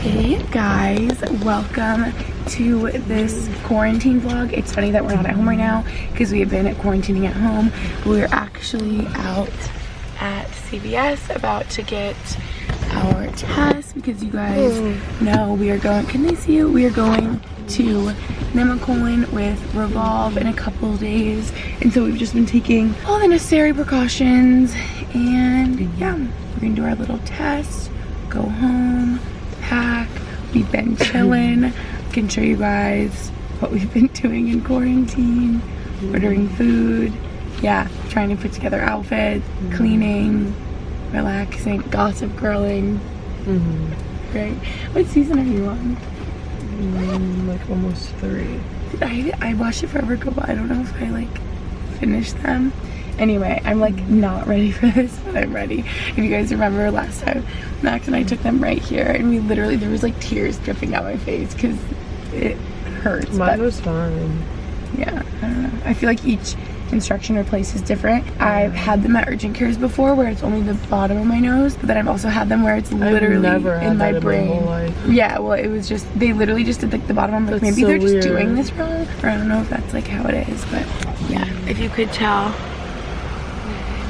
Hey guys, welcome to this quarantine vlog. It's funny that we're not at home right now because we have been quarantining at home. We're actually out at CVS about to get our test because you guys know we are going, can they see you? We are going to Nemacolin with Revolve in a couple of days, and so we've just been taking all the necessary precautions, and yeah, we're gonna do our little test, go home, pack. We've been chilling. I can show you guys what we've been doing in quarantine, ordering food, yeah, trying to put together outfits, cleaning, relaxing, gossip girling. Right? What season are you on? Like almost 3. I watched it forever ago, but I don't know if I like finished them. Anyway, I'm like not ready for this, but I'm ready. If you guys remember last time, Max and I took them right here, and we literally, there was like tears dripping down my face because it hurts. Mine was fine. Yeah, I don't know. I feel like each instruction or place is different. I've had them at urgent cares before where it's only the bottom of my nose, but then I've also had them where it's literally in my brain. In my whole life. Yeah, well, it was just, they literally just did like the bottom. I'm like, maybe so they're just weird. doing this wrong, or I don't know if that's like how it is, but yeah. If you could tell,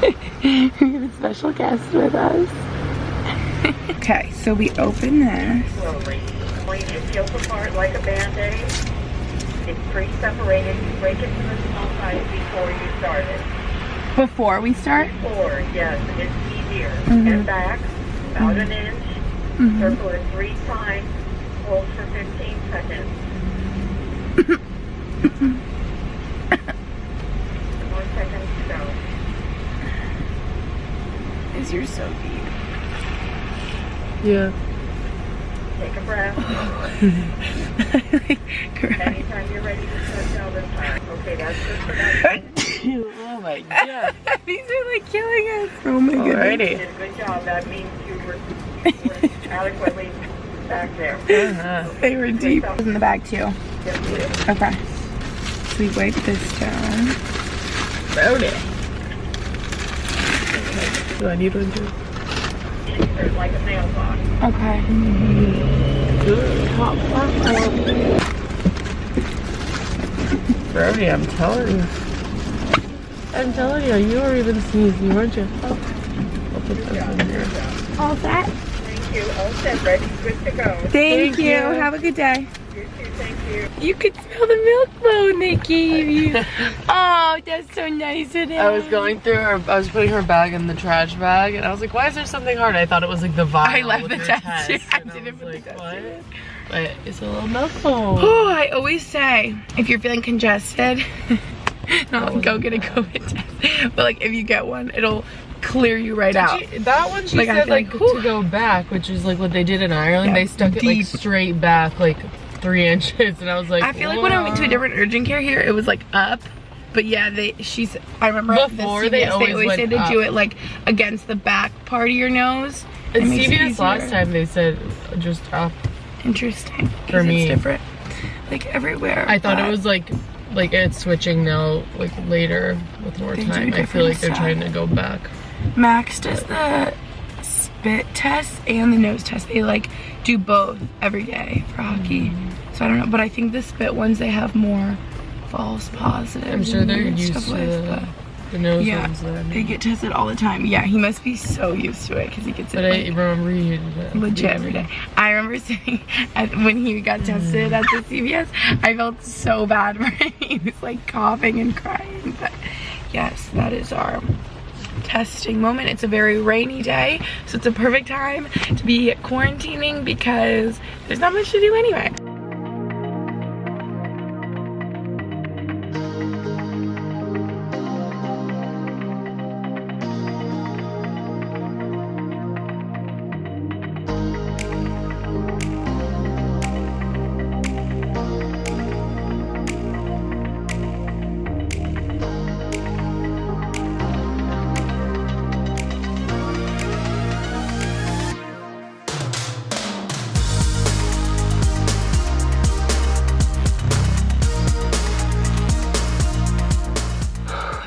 we have a special guest with us. Okay, so we open this. Slowly. When it peels apart like a Band-Aid, it's pre-separated. You break it to the small size before you start it. Before we start? Before, yes, it's easier. And back, about an inch. Circle it 3 times. Hold for 15 seconds. 1 second to go. Is yours so deep? Yeah. Take a breath. Anytime you're ready to start, tell this time. Okay, that's good for that. Oh my god. These are like killing us. Oh my goodness. You Alrighty. did a good job. That means you were adequately back there. They were deep. It was in the bag too. Yes, it is. Okay. So we wipe this down. Rowdy. Do I need one too? Insert like a mailbox. Okay. Good. Rowdy, I'm telling you. I'm telling you, you were even sneezing, weren't you? I'll put this in here. All set? Thank you. All set. Ready. Good to go. Thank you. you. Have a good day. You too. Thank you. You could smell the milk bone they gave you. Oh, that's so nice of them. I was going through her, I was putting her bag in the trash bag, and I was like, why is there something hard? I thought it was like the vial. I left with the your test. I and didn't was put the like, test what? in. But it's a little milk bone. Oh, I always say, if you're feeling congested, not go get a COVID test, but like if you get one, it'll clear you right out. That one she Like, I said feel like like, to go back, which is like what they did in Ireland. Yeah, They stuck it deep. like straight back, like 3 inches, and I was like, I feel like when I went to a different urgent care here, it was like up. But yeah, I remember at Before, the they CVS, always say went to up. do it like against the back part of your nose. At It makes it CVS last easier. time they said just up. Interesting. For 'Cause me. it's different, like everywhere. I thought it but was like it's switching now, like later with more They do time. I feel different like they're stuff. trying to go back. Max does the spit test and the nose test. They like do both every day for hockey. So I don't know, but I think the spit ones they have more false positives. I'm sure and they're weird used stuff to with, but the nose yeah, ones then. they get tested all the time. Yeah, he must be so used to it because he gets it But I like, remember you did that. legit every day. I remember sitting when he got tested at the CVS, I felt so bad for him. He was like coughing and crying. But yes, that is our testing moment. It's a very rainy day, so it's a perfect time to be quarantining because there's not much to do anyway.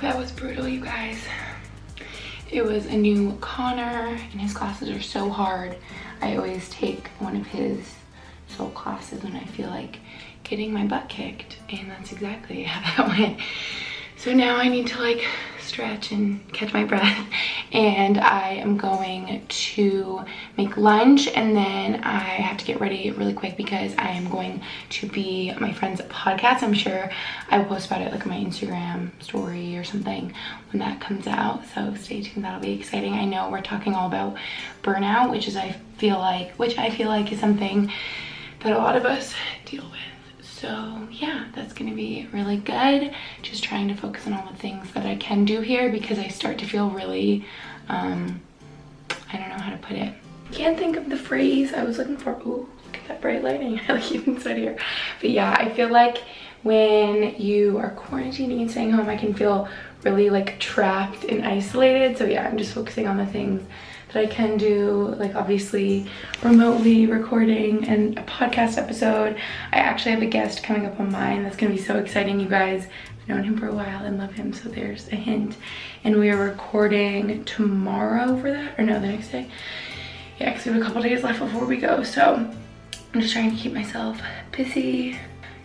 That was brutal, you guys. It was a new Connor, and his classes are so hard. I always take one of his soul classes when I feel like getting my butt kicked, and that's exactly how that went. So now I need to like stretch and catch my breath, and I am going to make lunch, and then I have to get ready really quick because I am going to be at my friend's podcast. I'm sure I will post about it like on my Instagram story or something when that comes out, so stay tuned. That'll be exciting. I know we're talking all about burnout, which I feel like is something that a lot of us deal with. So yeah, that's gonna be really good. Just trying to focus on all the things that I can do here because I start to feel really, I don't know how to put it. Can't think of the phrase I was looking for. Ooh, look at that bright lighting. I like even inside here. But yeah, I feel like when you are quarantining and staying home, I can feel really like trapped and isolated. So yeah, I'm just focusing on the things that I can do, like obviously remotely recording and a podcast episode. I actually have a guest coming up on mine that's gonna be so exciting, you guys. I've known him for a while and love him, so there's a hint. And we are recording tomorrow for that, or no, the next day. Yeah, because we have a couple days left before we go, so I'm just trying to keep myself busy.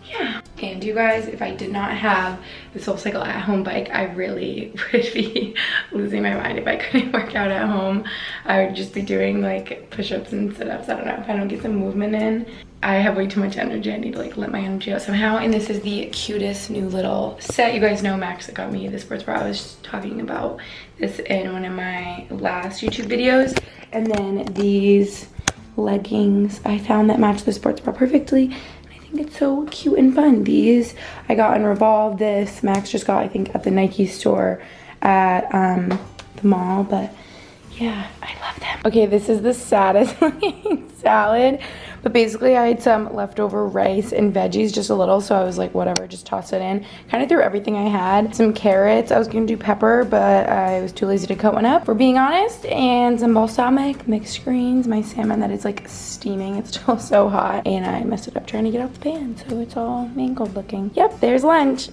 Yeah. And you guys, if I did not have the SoulCycle at home bike, I really would be losing my mind if I couldn't work out at home. I would just be doing like push-ups and sit-ups. I don't know, if I don't get some movement in, I have way too much energy. I need to like let my energy out somehow. And this is the cutest new little set. You guys know Max got me the sports bra. I was talking about this in one of my last YouTube videos. And then these leggings I found that match the sports bra perfectly. I think it's so cute and fun. These I got in Revolve. This Max just got, I think, at the Nike store at the mall. But yeah, I love them. Okay, this is the saddest looking salad. But basically I had some leftover rice and veggies, just a little, so I was like, whatever, just toss it in. Kind of threw everything I had. Some carrots, I was gonna do pepper, but I was too lazy to cut one up, for being honest. And some balsamic, mixed greens, my salmon that is like steaming. It's still so hot. And I messed it up trying to get off the pan, so it's all mangled looking. Yep, there's lunch.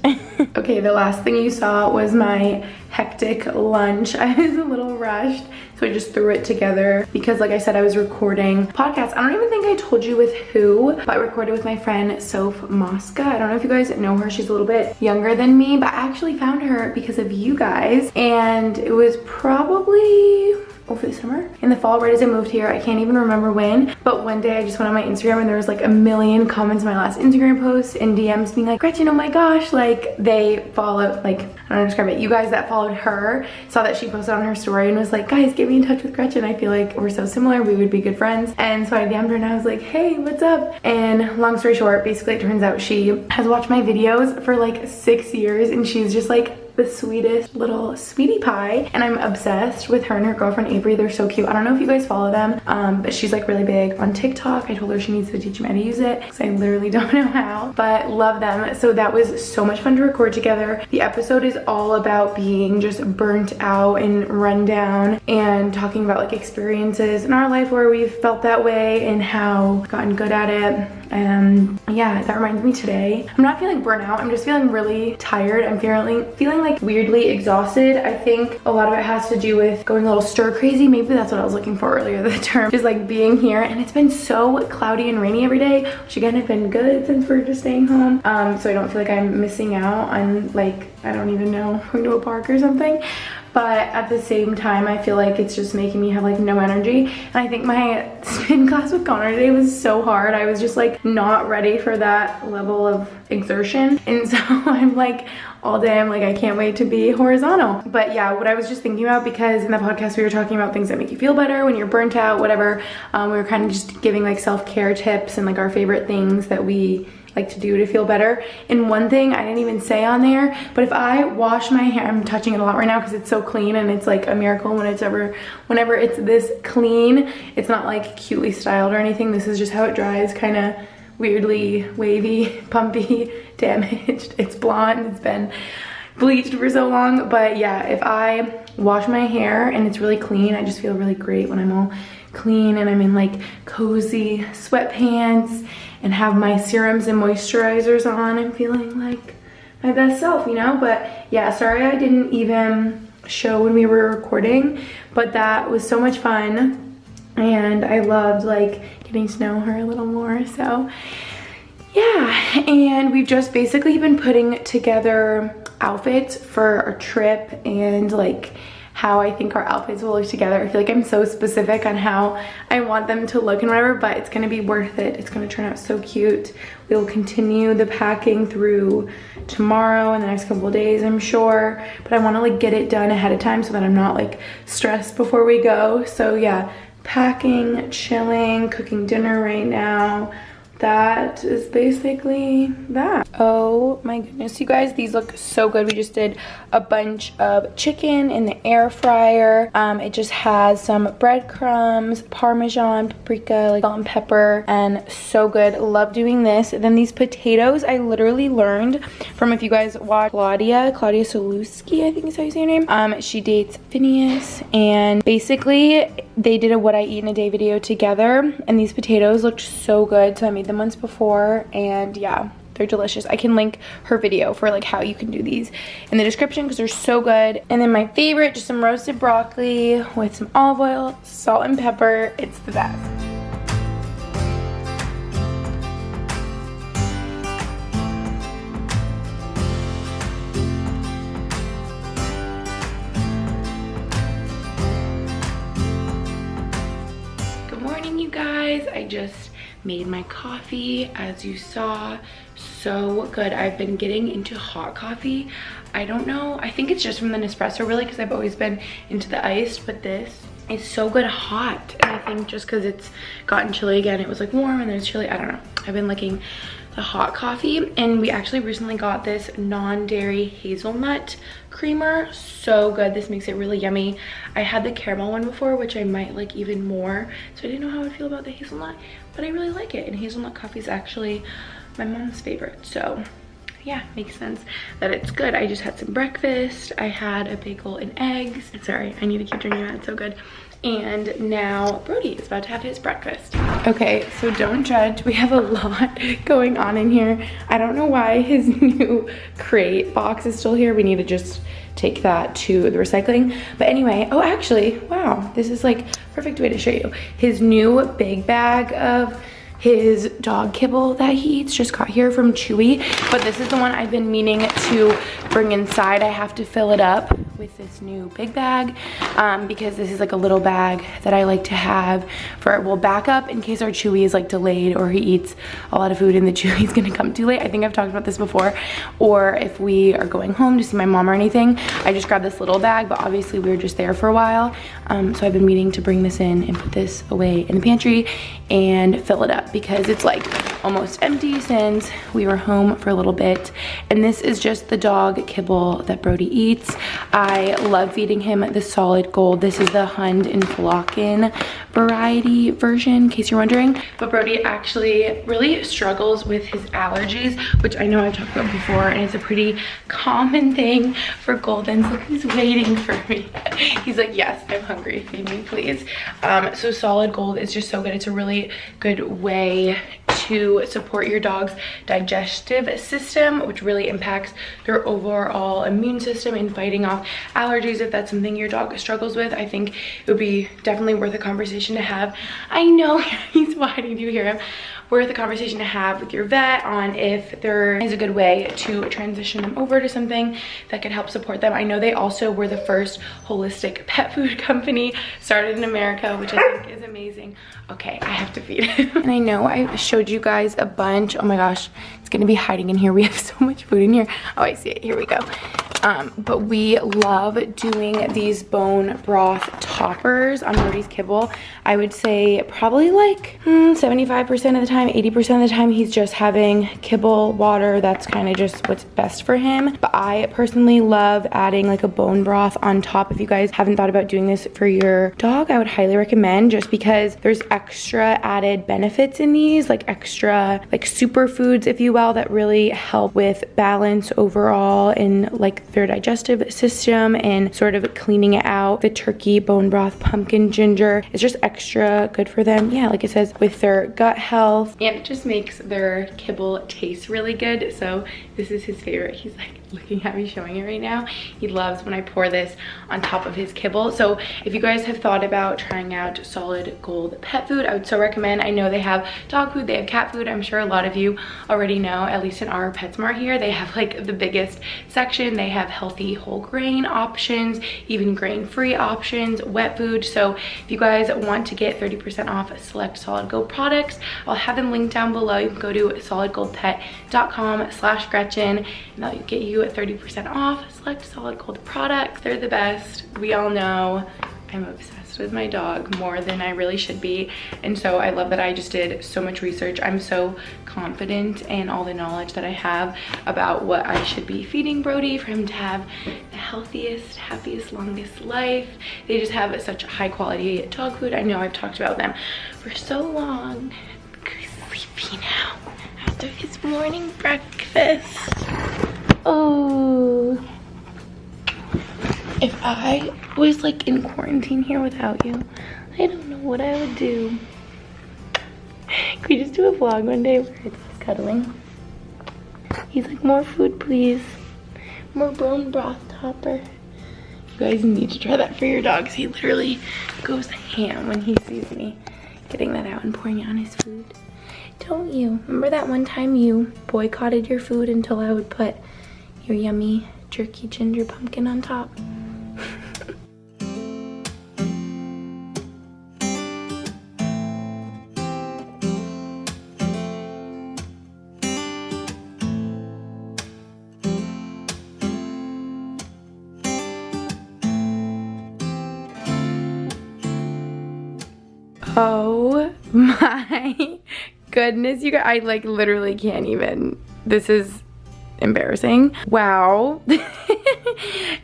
Okay, the last thing you saw was my hectic lunch. I was a little rushed, so I just threw it together because, like I said, I was recording podcasts. I don't even think I told you with who, but I recorded with my friend Soph Mosca. I don't know if you guys know her. She's a little bit younger than me, but I actually found her because of you guys, and it was probably over the summer, in the fall, right as I moved here. I can't even remember when, but one day I just went on my Instagram and there was like a million comments in my last Instagram post and DMs being like, Gretchen, oh my gosh, like they follow, like, I don't know how to describe it. You guys that followed her saw that she posted on her story and was like, guys, get me in touch with Gretchen. I feel like we're so similar, we would be good friends. And so I DM'd her and I was like, hey, what's up? And long story short, basically it turns out she has watched my videos for like 6 years and she's just like the sweetest little sweetie pie, and I'm obsessed with her and her girlfriend Avery. They're so cute. I don't know if you guys follow them, but she's like really big on TikTok. I told her she needs to teach me how to use it because I literally don't know how, but love them. So that was so much fun to record together. The episode is all about being just burnt out and run down and talking about like experiences in our life where we've felt that way and how we've gotten good at it. And yeah, that reminds me today, I'm not feeling burnt out. I'm just feeling really tired. I'm feeling like weirdly exhausted. I think a lot of it has to do with going a little stir crazy. Maybe that's what I was looking for earlier, the term, just like being here. And it's been so cloudy and rainy every day, which again has been good since we're just staying home. So I don't feel like I'm missing out on, like, I don't even know, going to a park or something. But at the same time, I feel like it's just making me have like no energy. And I think my spin class with Connor today was so hard. I was just like not ready for that level of exertion. And so I'm like, all day I'm like, I can't wait to be horizontal. But yeah, what I was just thinking about, because in the podcast we were talking about things that make you feel better when you're burnt out, whatever. We were kind of just giving like self-care tips and like our favorite things that we like to do to feel better. And one thing I didn't even say on there, but if I wash my hair, I'm touching it a lot right now because it's so clean and it's like a miracle whenever it's this clean. It's not like cutely styled or anything. This is just how it dries, kind of weirdly wavy, pumpy, damaged. It's blonde, it's been bleached for so long. But yeah, if I wash my hair and it's really clean, I just feel really great when I'm all clean and I'm in like cozy sweatpants and have my serums and moisturizers on. I'm feeling like my best self, you know? But yeah, sorry I didn't even show when we were recording, but that was so much fun. and I loved like getting to know her a little more. So yeah, and we've just basically been putting together outfits for a trip and like how I think our outfits will look together. I feel like I'm so specific on how I want them to look and whatever, but it's gonna be worth it. It's gonna turn out so cute. We will continue the packing through tomorrow and the next couple of days, I'm sure. But I wanna like get it done ahead of time so that I'm not like stressed before we go. So yeah, packing, chilling, cooking dinner right now. That is basically that. Oh my goodness, you guys, these look so good. We just did a bunch of chicken in the air fryer. It just has some breadcrumbs, parmesan, paprika, like salt and pepper, and so good. Love doing this. And then these potatoes, I literally learned from, if you guys watch Claudia Solewski, I think is how you say her name. She dates Phineas, and basically they did a what I eat in a day video together, and these potatoes looked so good. So I made them once before, and yeah, they're delicious. I can link her video for like how you can do these in the description because they're so good. And then my favorite, just some roasted broccoli with some olive oil, salt and pepper. It's the best. Good morning, you guys. I just made my coffee, as you saw. So good. I've been getting into hot coffee. I don't know, I think it's just from the Nespresso really, because I've always been into the iced, but this is so good hot. And I think just because it's gotten chilly again, it was like warm and then it's chilly, I don't know. I've been liking the hot coffee, and we actually recently got this non-dairy hazelnut creamer. So good. This makes it really yummy. I had the caramel one before, which I might like even more, so I didn't know how I would feel about the hazelnut, but I really like it. And hazelnut coffee is actually my mom's favorite, so yeah, makes sense that it's good. I just had some breakfast. I had a bagel and eggs. Sorry, I need to keep drinking that, it's so good. And now Brody is about to have his breakfast. Okay, so don't judge. We have a lot going on in here. I don't know why his new crate box is still here. We need to just take that to the recycling. But anyway, oh actually, wow, this is like perfect way to show you. His new big bag of his dog kibble that he eats just got here from Chewy, but this is the one I've been meaning to bring inside. I have to fill it up with this new big bag because this is like a little bag that I like to have for, well, backup in case our Chewy is like delayed or he eats a lot of food and the Chewy's gonna come too late. I think I've talked about this before. Or if we are going home to see my mom or anything, I just grab this little bag, but obviously we were just there for a while. So I've been meaning to bring this in and put this away in the pantry and fill it up because it's like almost empty since we were home for a little bit. And this is just the dog kibble that Brody eats. I love feeding him the solid gold. This is the Hund and Flocken variety version, in case you're wondering. But Brody actually really struggles with his allergies, which I know I've talked about before, and it's a pretty common thing for Goldens. Look, he's waiting for me. He's like, yes, I'm hungry, feed me please. So solid gold is just so good. It's a really good way to support your dog's digestive system, which really impacts their overall immune system in fighting off allergies. If that's something your dog struggles with, I think it would be definitely worth a conversation to have. I know he's, why did you hear him? Worth a conversation to have with your vet on if there is a good way to transition them over to something that could help support them. I know they also were the first holistic pet food company started in America, which I think is amazing. Okay, I have to feed him. And I know I showed you guys a bunch. Oh my gosh, it's gonna be hiding in here. We have so much food in here. Oh, I see it, here we go. But we love doing these bone broth toppers on Brody's kibble. I would say probably like 75% of the time, 80% of the time, he's just having kibble water. That's kind of just what's best for him. But I personally love adding like a bone broth on top. If you guys haven't thought about doing this for your dog, I would highly recommend, just because there's extra added benefits in these, like extra like superfoods, if you will, that really help with balance overall in like their digestive system and sort of cleaning it out. The turkey bone broth pumpkin ginger is just extra good for them. Yeah, like it says, with their gut health, and it just makes their kibble taste really good. So this is his favorite. He's like, looking at me showing it right now. He loves when I pour this on top of his kibble. So if you guys have thought about trying out Solid Gold pet food, I would so recommend. I know they have dog food, they have cat food. I'm sure a lot of you already know, at least in our PetSmart here, they have like the biggest section. They have healthy whole grain options, even grain-free options, wet food. So if you guys want to get 30% off select Solid Gold products, I'll have them linked down below. You can go to solidgoldpet.com/Gretchen and that'll get you 30% off select Solid Gold products. They're the best. We all know I'm obsessed with my dog more than I really should be, and so I love that I just did so much research. I'm so confident in all the knowledge that I have about what I should be feeding Brody for him to have the healthiest, happiest, longest life. They just have such high quality dog food. I know I've talked about them for so long. He's sleepy now after his morning breakfast. Oh, if I was like in quarantine here without you, I don't know what I would do. Could we just do a vlog one day where it's us cuddling? He's like, more food please, more bone broth topper. You guys need to try that for your dogs. He literally goes ham when he sees me getting that out and pouring it on his food. Don't you? Remember that one time you boycotted your food until I would put your yummy jerky ginger pumpkin on top? Oh my goodness, you guys, I like literally can't even. This is embarrassing. Wow.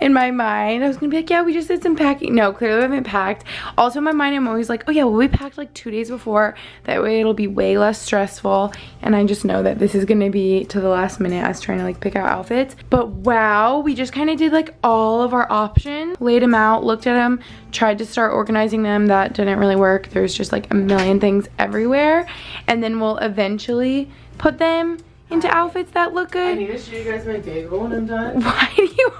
In my mind I was gonna be like, yeah, we just did some packing. No, clearly we haven't packed. Also in my mind I'm always like, oh yeah, well we packed like 2 days before, that way it'll be way less stressful. And I just know that this is gonna be to the last minute us trying to like pick out outfits. But wow, we just kind of did like all of our options, laid them out, looked at them, tried to start organizing them. That didn't really work. There's just like a million things everywhere, and then we'll eventually put them into outfits that look good. I need to show you guys my bagel when I'm done. Why are you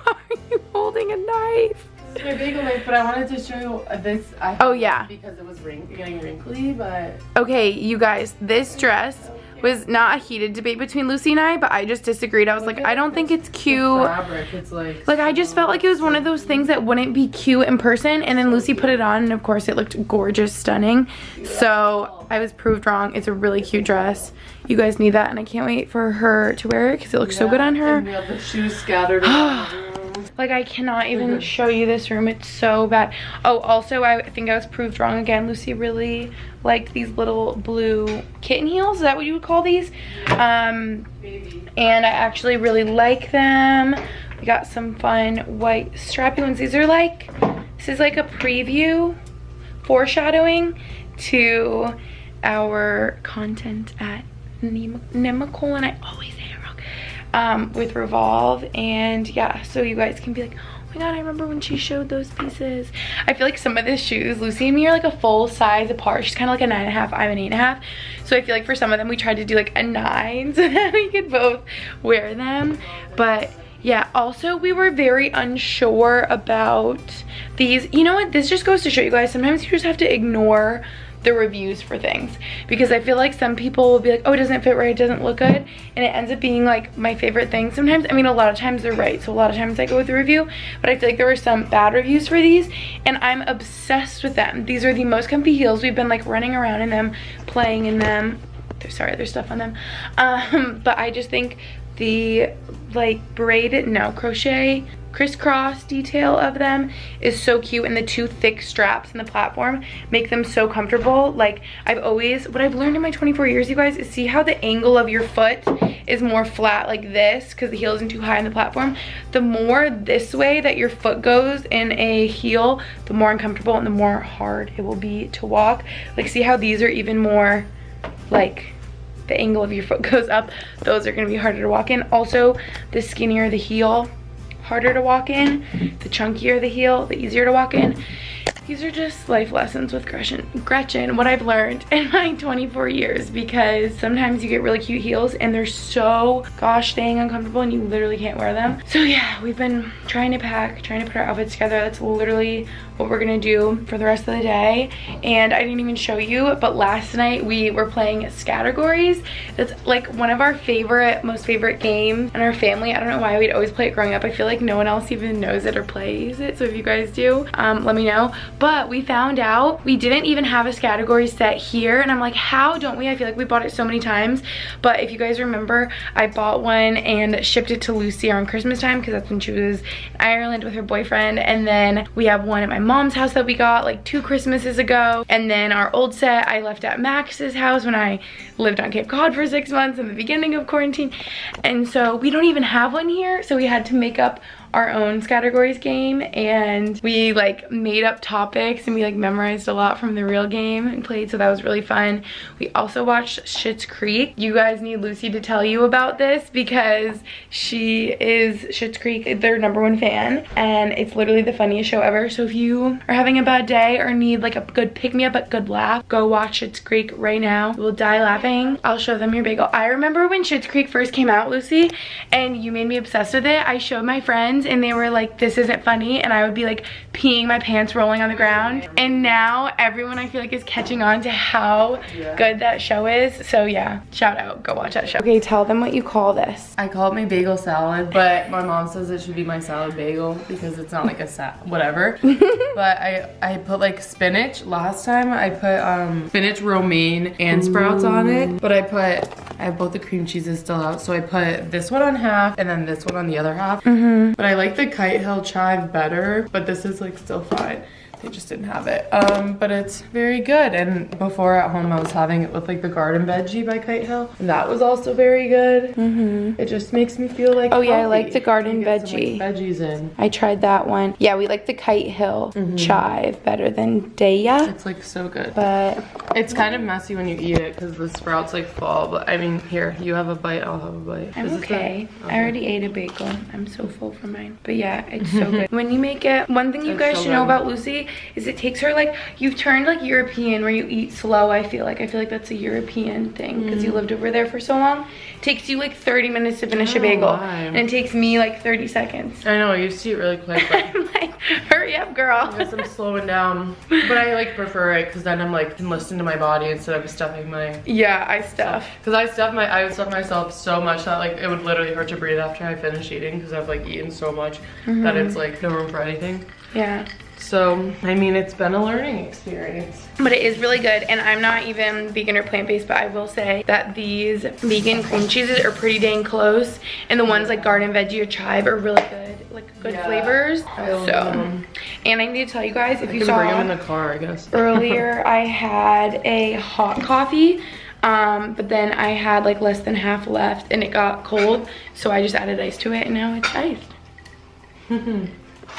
holding a knife? It's my bagel knife, but I wanted to show you this. Oh yeah. Because it was getting wrinkly, but. Okay, you guys, this dress was not a heated debate between Lucy and I, but I just disagreed. I was like, I don't think it's cute. Fabric, it's like I just felt like it was one of those things that wouldn't be cute in person, and then Lucy put it on and of course it looked gorgeous, stunning. So I was proved wrong. It's a really cute dress. You guys need that, and I can't wait for her to wear it because it looks so good on her. And we have the shoes scattered around the room. Like I cannot even show you this room. It's so bad. Oh, also I think I was proved wrong again. Lucy really liked these little blue kitten heels. Is that what you would call these? Maybe. And I actually really like them. We got some fun white strappy ones. These are like, this is like a preview, foreshadowing to our content at Nemacolin, and I always say it wrong, with Revolve. And yeah, so you guys can be like, oh my god, I remember when she showed those pieces. I feel like some of the shoes, Lucy and me are like a full size apart. She's kind of like a 9.5, I'm an 8.5. So I feel like for some of them we tried to do like a 9 so that we could both wear them. But yeah, also we were very unsure about these. You know what, this just goes to show you guys, sometimes you just have to ignore the reviews for things, because I feel like some people will be like, oh, it doesn't fit right, it doesn't look good, and it ends up being like my favorite thing sometimes. I mean, a lot of times they're right, so a lot of times I go with the review, but I feel like there were some bad reviews for these and I'm obsessed with them. These are the most comfy heels. We've been like running around in them, playing in them. Sorry, there's stuff on them, but I just think the like crochet crisscross detail of them is so cute, and the two thick straps in the platform make them so comfortable. Like what I've learned in my 24 years, you guys, is see how the angle of your foot is more flat like this because the heel isn't too high in the platform. The more this way that your foot goes in a heel, the more uncomfortable and the more hard it will be to walk. Like see how these are even more like the angle of your foot goes up. Those are going to be harder to walk in. Also, the skinnier the heel, harder to walk in. The chunkier the heel, the easier to walk in. these are just life lessons with Gretchen, what I've learned in my 24 years, because sometimes you get really cute heels and they're so gosh dang uncomfortable and you literally can't wear them. So yeah, we've been trying to pack, trying to put our outfits together. That's literally what we're gonna do for the rest of the day. And I didn't even show you, but last night we were playing categories. That's like one of our most favorite games in our family. I don't know why we'd always play it growing up. I feel like no one else even knows it or plays it. So if you guys do, let me know. But we found out we didn't even have a category set here. And I'm like, how don't we? I feel like we bought it so many times. But if you guys remember, I bought one and shipped it to Lucy around Christmas time because that's when she was in Ireland with her boyfriend. And then we have one at my mom's house that we got like 2 Christmases ago. And then our old set I left at Max's house when I lived on Cape Cod for 6 months in the beginning of quarantine. And so we don't even have one here. So we had to make up our own categories game, and we like made up topics and we like memorized a lot from the real game and played, so that was really fun. We also watched Schitt's Creek. You guys need Lucy to tell you about this because she is Schitt's Creek, their #1 fan, and it's literally the funniest show ever. So if you are having a bad day or need like a good pick-me-up, a good laugh, go watch Schitt's Creek right now. You will die laughing. I'll show them your bagel. I remember when Schitt's Creek first came out, Lucy, and you made me obsessed with it. I showed my friends and they were like, this isn't funny, and I would be like peeing my pants rolling on the ground. And now everyone I feel like is catching on to how good that show is. So yeah, shout out, go watch that show. Okay, tell them what you call this. I call it my bagel salad, but my mom says it should be my salad bagel because it's not like a whatever. But I put like spinach. Last time I put spinach, romaine, and sprouts on it. But I have both the cream cheeses still out, so I put this one on half and then this one on the other half. But I like the Kite Hill chive better, but this is like still fine. They just didn't have it. But it's very good. And before at home, I was having it with like the garden veggie by Kite Hill. And that was also very good. It just makes me feel like oh yeah, I like the garden veggie. Some, like, veggies in. I tried that one. Yeah, we like the Kite Hill chive better than Daya. It's like so good. But it's kind of messy when you eat it because the sprouts like fall. But I mean, here, you have a bite, I'll have a bite. I'm okay. I already ate a bagel. I'm so full from mine. But yeah, it's so good. When you make it, one thing you guys should know about Lucy is it takes her like, you've turned like European where you eat slow. I feel like that's a European thing because you lived over there for so long. It takes you like 30 minutes to finish a bagel, and it takes me like 30 seconds. I know, I used to eat really quick, but I'm like, hurry up, girl. I guess I'm slowing down, but I like prefer it because then I'm like can listen to my body instead of stuffing my I stuff because I would stuff myself so much that like it would literally hurt to breathe after I finish eating because I've like eaten so much that it's like no room for anything. Yeah. So, I mean, it's been a learning experience. But it is really good, and I'm not even vegan or plant-based, but I will say that these vegan cream cheeses are pretty dang close, and the ones like garden veggie or chive are really good, like good flavors. So, and I need to tell you guys, if you saw, bring them in the car, I guess. Earlier, I had a hot coffee. But then I had like less than half left, and it got cold, so I just added ice to it, and now it's iced.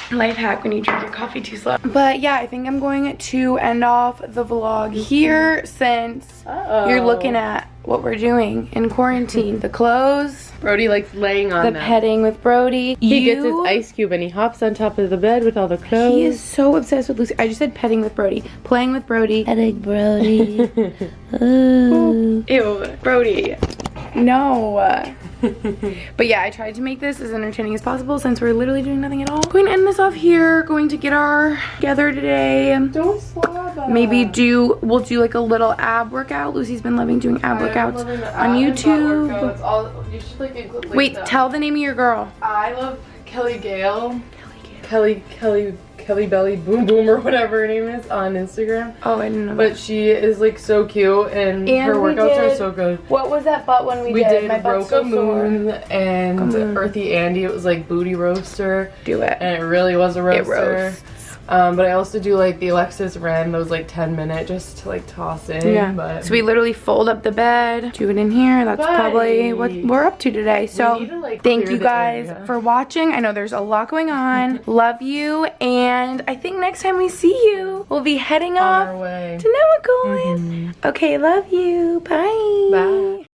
Life hack when you drink your coffee too slow. But yeah, I think I'm going to end off the vlog here since you're looking at what we're doing in quarantine. The clothes. Brody likes laying on the them. petting with Brody. He gets his ice cube and he hops on top of the bed with all the clothes. He is so obsessed with Lucy. I just said petting with Brody. Playing with Brody. Petting Brody. Ooh. Ew, Brody. No. But yeah, I tried to make this as entertaining as possible since we're literally doing nothing at all. Going to end this off here. Going to get our together today. Don't slap. Maybe we'll do like a little ab workout. Lucy's been loving doing ab workouts on YouTube. You should like include. Wait, tell the name of your girl. I love Kelly Gale. Kelly Belly Boom Boom or whatever her name is on Instagram. Oh, I didn't know that. But she is like so cute and her workouts are so good. What was that butt one we did? We did Roca Moon and Earthy Andy. It was like booty roaster. Do it. And it really was a roaster. It roasts. But I also do like the Alexis Ren, those like 10-minute just to like toss in. Yeah. But so we literally fold up the bed, do it in here. That's probably what we're up to today. So thank you guys for watching. I know there's a lot going on. Love you. And I think next time we see you, we'll be heading off our way to Nemacolin. Okay, love you. Bye. Bye.